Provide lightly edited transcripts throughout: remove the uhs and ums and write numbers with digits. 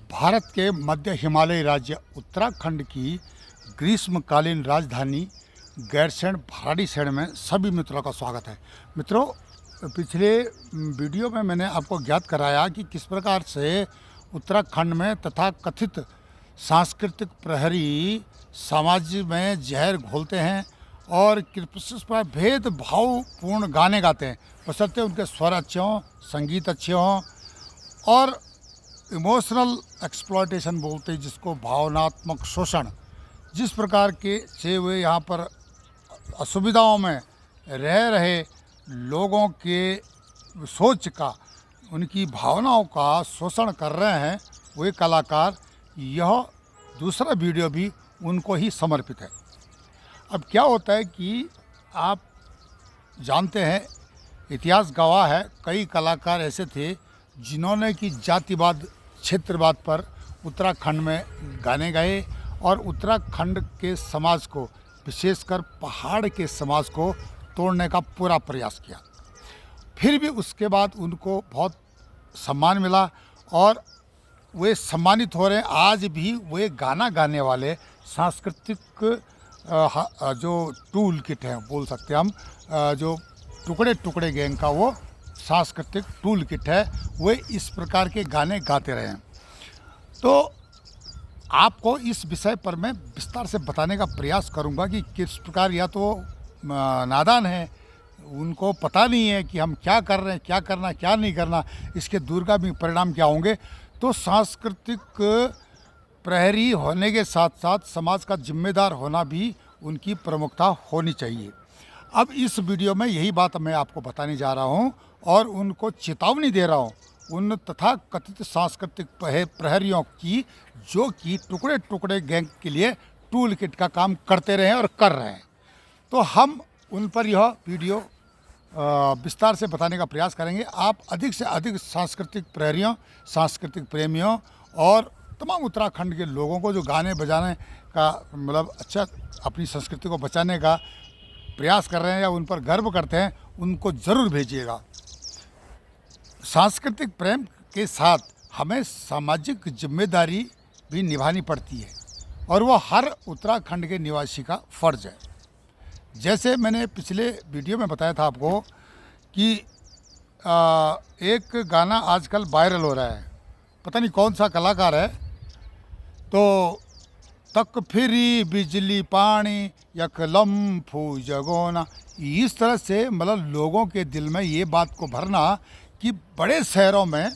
भारत के मध्य हिमालयी राज्य उत्तराखंड की ग्रीष्मकालीन राजधानी गैरसैंण भराड़ीसैंण में सभी मित्रों का स्वागत है। मित्रों, पिछले वीडियो में मैंने आपको ज्ञात कराया कि किस प्रकार से उत्तराखंड में तथा कथित सांस्कृतिक प्रहरी समाज में जहर घोलते हैं और किस पर भेदभावपूर्ण गाने गाते हैं, बशर्ते उनके स्वर अच्छे हों, संगीत अच्छे हों और इमोशनल एक्सप्लॉयटेशन बोलते हैं जिसको, भावनात्मक शोषण, जिस प्रकार के से वे यहाँ पर असुविधाओं में रह रहे लोगों के सोच का, उनकी भावनाओं का शोषण कर रहे हैं वे कलाकार। यह दूसरा वीडियो भी उनको ही समर्पित है। अब क्या होता है कि आप जानते हैं, इतिहास गवाह है, कई कलाकार ऐसे थे जिन्होंने कि जातिवाद, क्षेत्रवाद पर उत्तराखंड में गाने गाए और उत्तराखंड के समाज को, विशेषकर पहाड़ के समाज को तोड़ने का पूरा प्रयास किया। फिर भी उसके बाद उनको बहुत सम्मान मिला और वे सम्मानित हो रहे हैं। आज भी वे गाना गाने वाले सांस्कृतिक जो टूल किट है, बोल सकते हैं हम, जो टुकड़े टुकड़े गैंग का वो सांस्कृतिक टूल किट है, वे इस प्रकार के गाने गाते रहे हैं। तो आपको इस विषय पर मैं विस्तार से बताने का प्रयास करूंगा कि किस प्रकार, या तो नादान है, उनको पता नहीं है कि हम क्या कर रहे हैं, क्या करना, क्या नहीं करना, इसके दूरगामी परिणाम क्या होंगे। तो सांस्कृतिक प्रहरी होने के साथ साथ समाज का जिम्मेदार होना भी उनकी प्रमुखता होनी चाहिए। अब इस वीडियो में यही बात मैं आपको बताने जा रहा हूं और उनको चेतावनी दे रहा हूं, उन तथा कथित सांस्कृतिक प्रहरियों की, जो कि टुकड़े टुकड़े गैंग के लिए टूल किट का काम करते रहे हैं और कर रहे हैं। तो हम उन पर यह वीडियो विस्तार से बताने का प्रयास करेंगे। आप अधिक से अधिक सांस्कृतिक प्रहरियों, सांस्कृतिक प्रेमियों और तमाम उत्तराखंड के लोगों को जो गाने बजाने का, मतलब अच्छा अपनी संस्कृति को बचाने का प्रयास कर रहे हैं या उन पर गर्व करते हैं, उनको ज़रूर भेजिएगा। सांस्कृतिक प्रेम के साथ हमें सामाजिक जिम्मेदारी भी निभानी पड़ती है और वह हर उत्तराखंड के निवासी का फ़र्ज़ है। जैसे मैंने पिछले वीडियो में बताया था आपको कि एक गाना आजकल वायरल हो रहा है, पता नहीं कौन सा कलाकार है, तो तक फिरी बिजली पानी यकलम फू जगोना, इस तरह से मतलब लोगों के दिल में ये बात को भरना कि बड़े शहरों में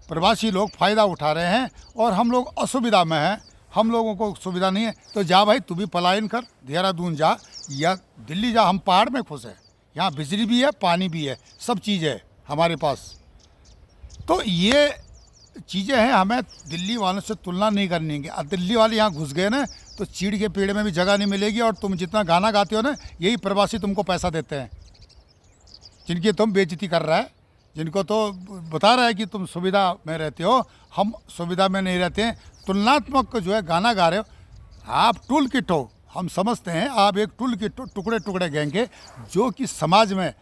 प्रवासी लोग फ़ायदा उठा रहे हैं और हम लोग असुविधा में हैं, हम लोगों को सुविधा नहीं है। तो जा भाई, तू भी पलायन कर, देहरादून जा या दिल्ली जा, हम पहाड़ में खुश हैं, यहाँ बिजली भी है, पानी भी है, सब चीज़ है हमारे पास। तो ये चीज़ें हैं, हमें दिल्ली वालों से तुलना नहीं करनी है। अब दिल्ली वाले यहाँ घुस गए ना तो चीड़ के पेड़ में भी जगह नहीं मिलेगी और तुम जितना गाना गाते हो ना, यही प्रवासी तुमको पैसा देते हैं, जिनकी तुम बेइज्जती कर रहा है, जिनको तो बता रहा है कि तुम सुविधा में रहते हो, हम सुविधा में नहीं रहते हैं। तुलनात्मक जो है गाना गा रहे हो आप, टूल किट हो, हम समझते हैं आप एक टूल किट हो, टुकड़े टुकड़े गैंग के, जो कि समाज में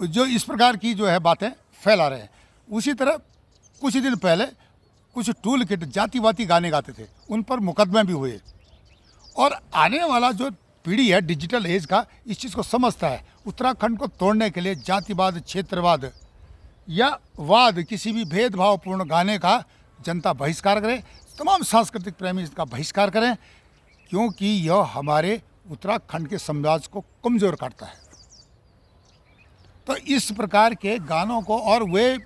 जो इस प्रकार की जो है बातें फैला रहे हैं। उसी तरह कुछ दिन पहले कुछ टूल किट जातिवादी गाने गाते थे, उन पर मुकदमे भी हुए और आने वाला जो पीढ़ी है डिजिटल एज का, इस चीज़ को समझता है। उत्तराखंड को तोड़ने के लिए जातिवाद, क्षेत्रवाद या वाद, किसी भी भेदभावपूर्ण गाने का जनता बहिष्कार करे, तमाम सांस्कृतिक प्रेमी इसका बहिष्कार करें, क्योंकि यह हमारे उत्तराखंड के समाज को कमज़ोर करता है। तो इस प्रकार के गानों को, और वे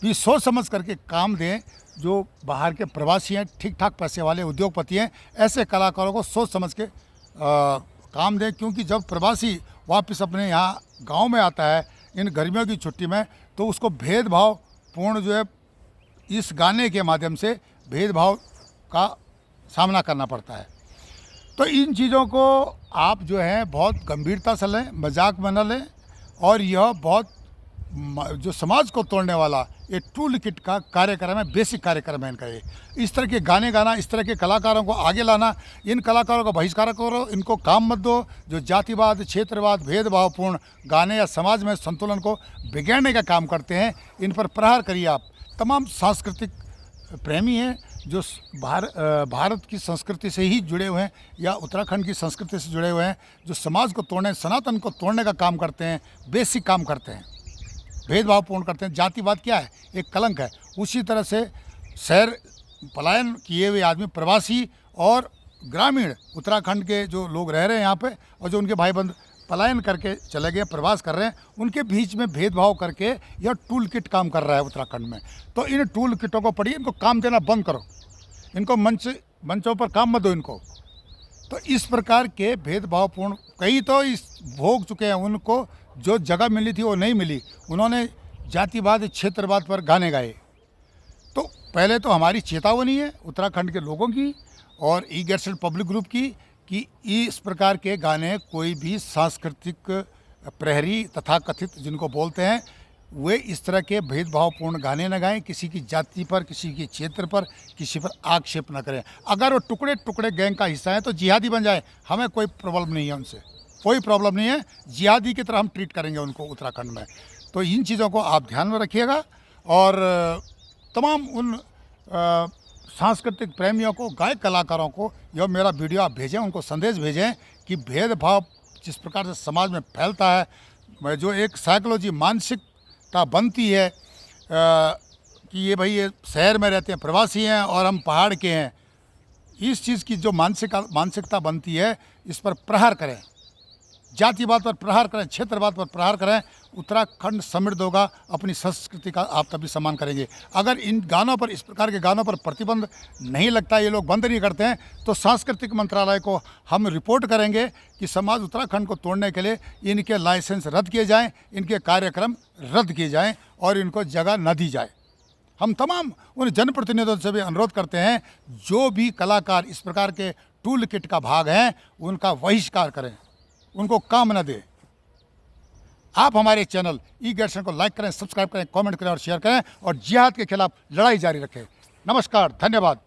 भी सोच समझ करके काम दें, जो बाहर के प्रवासी हैं, ठीक ठाक पैसे वाले उद्योगपति हैं, ऐसे कलाकारों को सोच समझ के काम दें। क्योंकि जब प्रवासी वापस अपने यहाँ गांव में आता है इन गर्मियों की छुट्टी में, तो उसको भेदभावपूर्ण जो है इस गाने के माध्यम से भेदभाव का सामना करना पड़ता है। तो इन चीज़ों को आप जो है बहुत गंभीरता से लें, मजाक में न लें और यह बहुत जो समाज को तोड़ने वाला ये टूल किट का कार्यक्रम है, बेसिक कार्यक्रम है इनका ये। इस तरह के गाने गाना, इस तरह के कलाकारों को आगे लाना, इन कलाकारों का बहिष्कार करो, इनको काम मत दो। जो जातिवाद, क्षेत्रवाद, भेदभावपूर्ण गाने या समाज में संतुलन को बिगाड़ने का काम करते हैं, इन पर प्रहार करिए आप। तमाम सांस्कृतिक प्रेमी हैं जो भारत की संस्कृति से ही जुड़े हुए हैं या उत्तराखंड की संस्कृति से जुड़े हुए हैं, जो समाज को तोड़ने, सनातन को तोड़ने का काम करते हैं, बेसिक काम करते हैं, भेदभावपूर्ण करते हैं। जातिवाद क्या है? एक कलंक है। उसी तरह से शहर पलायन किए हुए आदमी, प्रवासी और ग्रामीण उत्तराखंड के जो लोग रह रहे हैं यहाँ पे, और जो उनके भाई बंद पलायन करके चले गए, प्रवास कर रहे हैं, उनके बीच में भेदभाव करके यह टूल किट काम कर रहा है उत्तराखंड में। तो इन टूल किटों को पढ़िए, इनको काम देना बंद करो, इनको मंचों पर काम मत दो इनको। तो इस प्रकार के भेदभावपूर्ण, कई तो इस भोग चुके हैं, उनको जो जगह मिली थी वो नहीं मिली। उन्होंने जातिवाद, क्षेत्रवाद पर गाने गाए। तो पहले तो हमारी चेतावनी है उत्तराखंड के लोगों की और ई गैरसैंण पब्लिक ग्रुप की कि इस प्रकार के गाने कोई भी सांस्कृतिक प्रहरी तथा कथित जिनको बोलते हैं, वे इस तरह के भेदभावपूर्ण गाने न गाएं, किसी की जाति पर, किसी के क्षेत्र पर, किसी पर आक्षेप न करें। अगर वो टुकड़े टुकड़े गैंग का हिस्सा है तो जिहादी बन जाए, हमें कोई प्रॉब्लम नहीं है, उनसे कोई प्रॉब्लम नहीं है। जिहादी की तरह हम ट्रीट करेंगे उनको उत्तराखंड में। तो इन चीज़ों को आप ध्यान में रखिएगा और तमाम उन सांस्कृतिक प्रेमियों को, गायक कलाकारों को यह मेरा वीडियो आप भेजें, उनको संदेश भेजें कि भेदभाव जिस प्रकार से समाज में फैलता है, जो एक साइकोलॉजी, मानसिकता बनती है कि ये भाई ये शहर में रहते हैं, प्रवासी हैं और हम पहाड़ के हैं, इस चीज़ की जो मानसिकता बनती है, इस पर प्रहार करें। जातिवाद पर प्रहार करें, क्षेत्रवाद पर प्रहार करें। उत्तराखंड समृद्ध होगा, अपनी संस्कृति का आप तभी सम्मान करेंगे। अगर इन गानों पर, इस प्रकार के गानों पर प्रतिबंध नहीं लगता, ये लोग बंद नहीं करते हैं, तो सांस्कृतिक मंत्रालय को हम रिपोर्ट करेंगे कि समाज उत्तराखंड को तोड़ने के लिए इनके लाइसेंस रद्द किए जाएँ, इनके कार्यक्रम रद्द किए जाएँ और इनको जगह न दी जाए। हम तमाम उन जनप्रतिनिधियों से भी अनुरोध करते हैं, जो भी कलाकार इस प्रकार के टूल किट का भाग हैं, उनका बहिष्कार करें, उनको काम न दे। आप हमारे चैनल ई गैरसैंण को लाइक करें, सब्सक्राइब करें, कमेंट करें और शेयर करें और जिहाद के खिलाफ लड़ाई जारी रखें। नमस्कार, धन्यवाद।